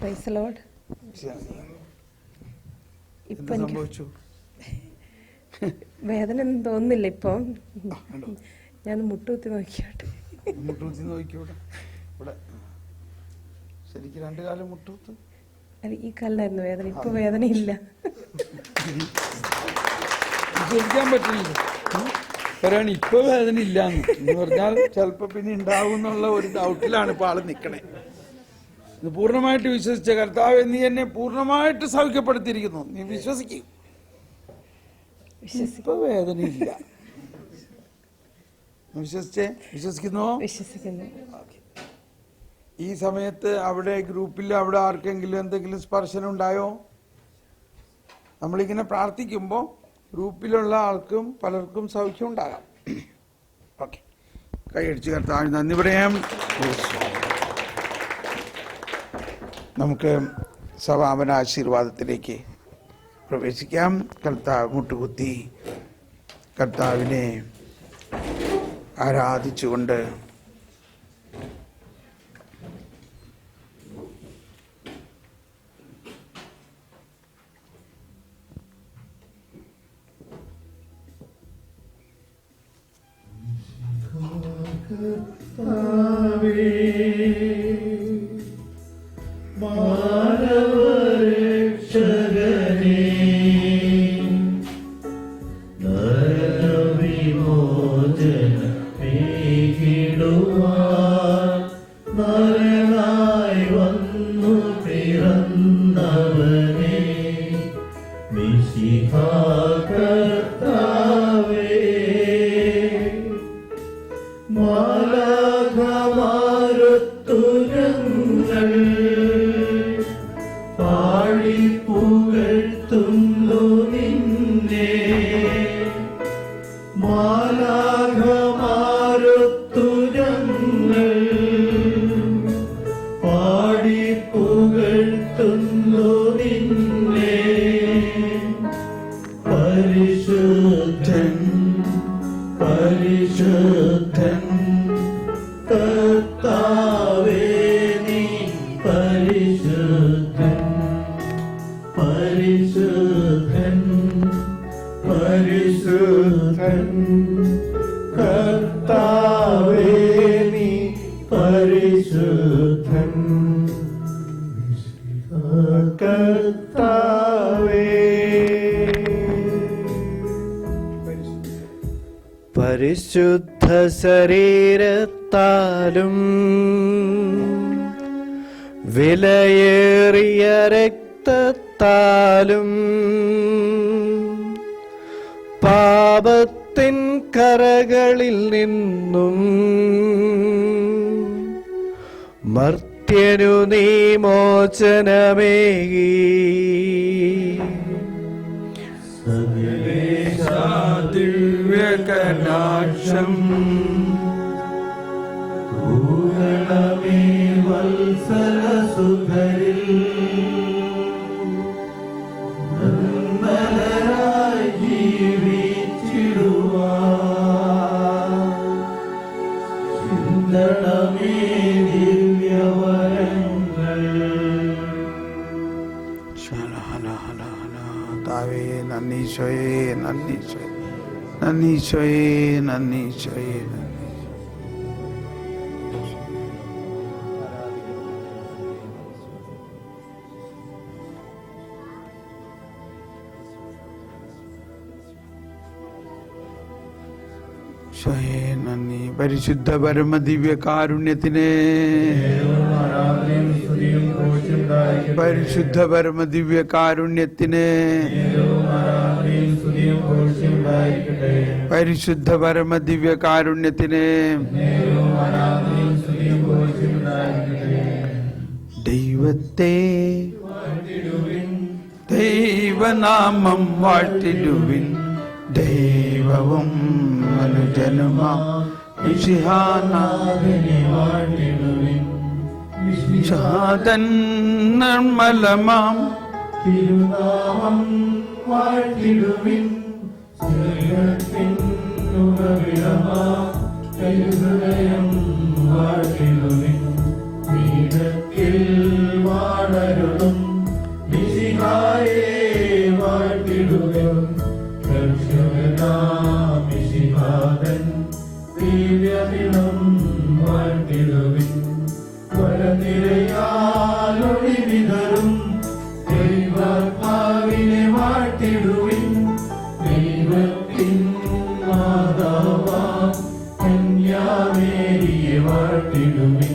Praise the Lord. ഇപ്പം സംഭവിച്ചു? വേദന ഒന്നും തോന്നുന്നില്ല ഇപ്പം. ഞാൻ മുട്ടുകുത്തി നോക്കിയോട്ടെ. മുട്ടുകുത്തി നോക്കിയോട്ടെ. ഇവിടെ ശരിക്കും 2 കാലം മുട്ടുകുത്ത്. ഈ കാലിലായിരുന്നു വേദന, ഇപ്പൊ വേദനയില്ല. വിശ്വസിക്കാൻ പറ്റില്ല. പറയാണ് ഇപ്പൊ വേദന ഇല്ലാന്ന് പറഞ്ഞാൽ ചിലപ്പോ പിന്നെ ഉണ്ടാവും എന്നുള്ള ഒരു ഡൗട്ടിലാണ് ഇപ്പൊ ആള് നിക്കണേ. ഇത് പൂർണ്ണമായിട്ട് വിശ്വസിച്ച കർത്താവ് നീ എന്നെ പൂർണ്ണമായിട്ട് സൗഖ്യപ്പെടുത്തിയിരിക്കുന്നു, നീ വിശ്വസിക്കും. ഇപ്പൊ വേദനയില്ല. വിശ്വസിക്കുന്നു. ഈ സമയത്ത് അവിടെ ഗ്രൂപ്പിൽ അവിടെ ആർക്കെങ്കിലും എന്തെങ്കിലും സ്പർശനം ഉണ്ടായോ? നമ്മളിങ്ങനെ പ്രാർത്ഥിക്കുമ്പോൾ ഗ്രൂപ്പിലുള്ള ആൾക്കും പലർക്കും സൗഖ്യം ഉണ്ടാകാം. ഓക്കെ, കൈയടിച്ച് കർത്താവ് നന്ദി പറയാം. നമുക്ക് സമാപന ആശീർവാദത്തിലേക്ക് പ്രവേശിക്കാം. കർത്താവ് മുട്ടുകുത്തി കർത്താവിനെ ആരാധിച്ചുകൊണ്ട് പരിശുദ്ധ ശരീരത്താലും വിലയേറിയ രക്തത്താലും പാപത്തിൻ കറകളിൽ നിന്നും മർത്യനു നീ മോചനമേകി. ദിവ്യകടാക്ഷം പൂരണമേ വത്സല സുഖരിൽ നിർമ്മലരായി ജീവിച്ചിടുവാൻ ചിന്തണമേ ദിവ്യവരങ്ങൾ. താവേ നന്ദീശോയേ, നന്ദീശോയേ, നന്ദീശോയേ, നന്ദീശോയേ. നന്ദി. പരിശുദ്ധ പരമദിവ്യ കാരുണ്യത്തിന്, പരിശുദ്ധ പരമദിവ്യ കാരുണ്യത്തിന്, പരിശുദ്ധ പരമദിവ്യ കാരുണ്യത്തിന് ദൈവത്തെ ദൈവനാമം വാഴ്ത്തിടുവിൻ. ദൈവവും മനുജനുമാം മിശിഹാനാഥനെ വാഴ്ത്തിടുവിൻ. നിർമ്മലമാം തിരുനാമം വാഴ്ത്തിടുവിൻ. ഹൃദയം വാഴ്ത്തിടുവിൻ. പീഠത്തിൽ കാണരുതും മിശിഹായെ വാഴ്ത്തിടുവിൻ രക്ഷകനാം മിശിഹാതൻ ദിവ്യദിനം വാഴ്ത്തിടുവിൻ വരനിരയാലൊളി വിതറും ദൈവാത്മാവിനെ വാഴ്ത്തിടുവിൻ ദൈവത്തിൻ മാതാവാം കന്യാമേരിയെ വാഴ്ത്തിടുവിൻ